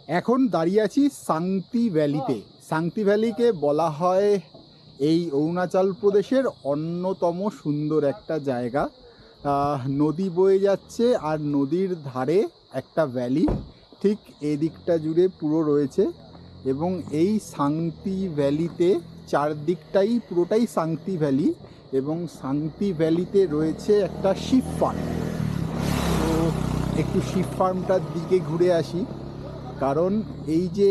এখন দাঁড়িয়ে আছি সাংতি ভ্যালিতে। সাংতি ভ্যালিকে বলা হয় এই অরুণাচল প্রদেশের অন্যতম সুন্দর একটা জায়গা। নদী বয়ে যাচ্ছে আর নদীর ধারে একটা ভ্যালি ঠিক এদিকটা জুড়ে পুরো রয়েছে। এবং এই সাংতি ভ্যালিতে চারদিকটাই পুরোটাই সাংতি ভ্যালি, এবং সাংতি ভ্যালিতে রয়েছে একটা শিপ ফার্ম। তো একটু শিপ ফার্মটার দিকে ঘুরে আসি, কারণ এই যে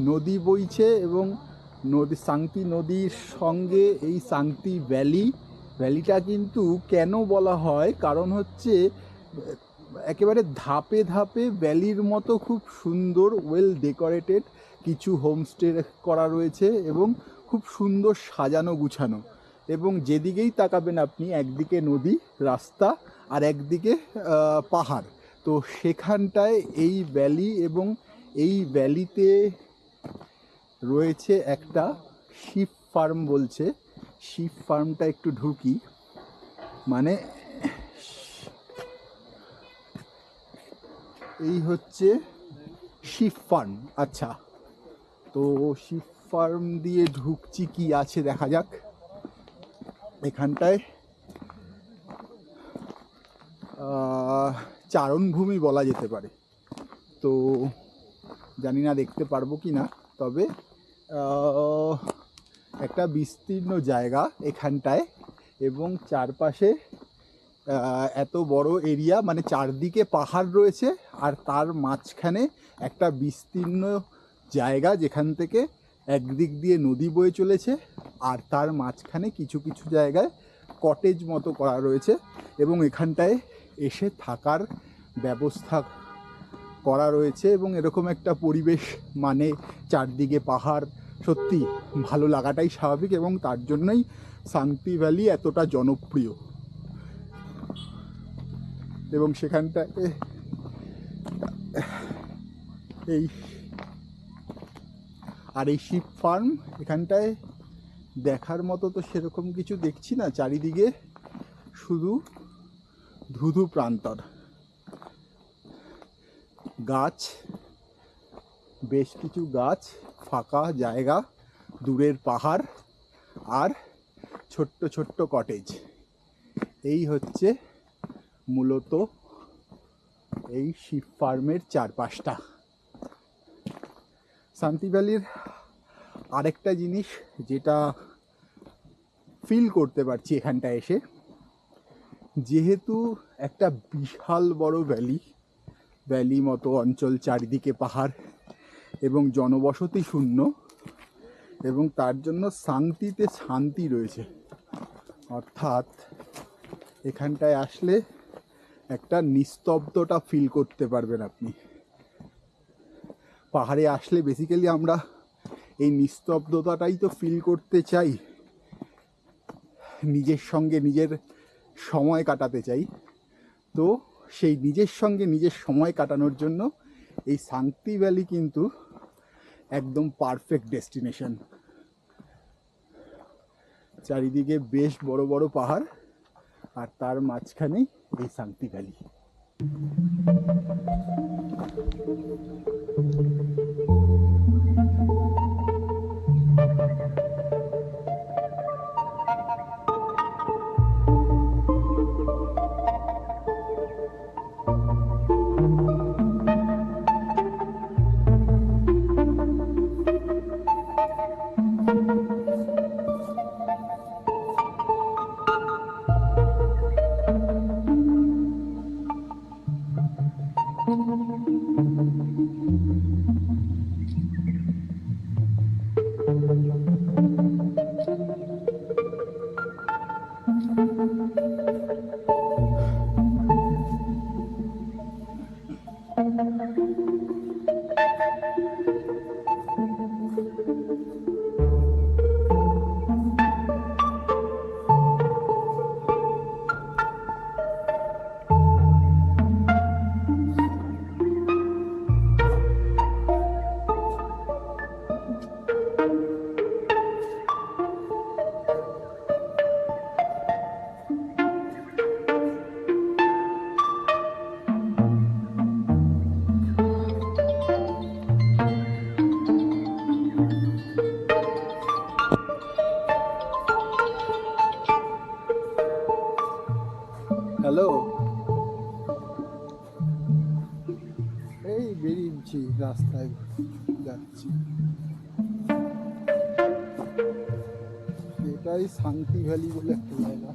নদী বইছে এবং সাংতি নদীর সঙ্গে এই সাংতি ভ্যালিটা কিন্তু কেন বলা হয়, কারণ হচ্ছে একেবারে ধাপে ধাপে ভ্যালির মতো খুব সুন্দর ওয়েল ডেকোরেটেড কিছু হোমস্টে করা রয়েছে এবং খুব সুন্দর সাজানো গুছানো। এবং যেদিকেই তাকাবেন আপনি, একদিকে নদী রাস্তা আর একদিকে পাহাড়। তো সেখানটায় এই ভ্যালি, এবং এই ভ্যালিতে রয়েছে একটা শিপ ফার্ম বলছে। শিপ ফার্মটা একটু ঢুকি, মানে এই হচ্ছে শিপ ফার্ম। আচ্ছা, তো শিপ ফার্ম দিয়ে ঢুকছি, কি আছে দেখা যাক। এখানটায় চারণভূমি বলা যেতে পারে। তো জানি না দেখতে পারবো কি না, তবে একটা বিস্তীর্ণ জায়গা এখানটায়, এবং চারপাশে এত বড় এরিয়া, মানে চারদিকে পাহাড় রয়েছে আর তার মাঝখানে একটা বিস্তীর্ণ জায়গা যেখান থেকে একদিক দিয়ে নদী বয়ে চলেছে আর তার মাঝখানে কিছু কিছু জায়গায় কটেজ মতো করা রয়েছে, এবং এখানটায় এসে থাকার ব্যবস্থা করা রয়েছে। এবং এরকম একটা পরিবেশ, মানে চারদিকে পাহাড়, সত্যি ভালো লাগাটাই স্বাভাবিক, এবং তার জন্যই সাংতি ভ্যালি এতটা জনপ্রিয়। এবং সেখানটায় এই শিপ ফার্ম, এখানটায় দেখার মতো তো সেরকম কিছু দেখছি না। চারিদিকে শুধু ধুধু প্রান্তর, গাছ, বেশ কিছু গাছ, ফাঁকা জায়গা, দূরের পাহাড় আর ছোট্ট ছোট্ট কটেজ। এই হচ্ছে মূলত এই শিপ ফার্মের চারপাশটা। শান্তি ভ্যালির আরেকটা জিনিস যেটা ফিল করতে পারছি এখানটায় এসে, যেহেতু একটা বিশাল বড় ভ্যালি মতো অঞ্চল, চারিদিকে পাহাড় এবং জনবসতি শূন্য, এবং তার জন্য শান্তিতে শান্তি রয়েছে। অর্থাৎ এখানটায় আসলে একটা নিস্তব্ধতা ফিল করতে পারবেন আপনি। পাহাড়ে আসলে বেসিক্যালি আমরা এই নিস্তব্ধতাটাই তো ফিল করতে চাই, নিজের সঙ্গে নিজের সময় কাটাতে চাই। তো সেই নিজের সঙ্গে নিজের সময় কাটানোর জন্য এই সাংতি ভ্যালি কিন্তু একদম পারফেক্ট ডেস্টিনেশন। চারিদিকে বেশ বড় বড় পাহাড় আর তার মাঝখানেই এই সাংতি ভ্যালি। হ্যালো, এই বেরিয়েছি, রাস্তায় যাচ্ছি। এটাই শান্তি ভ্যালি বলে একটা জায়গা।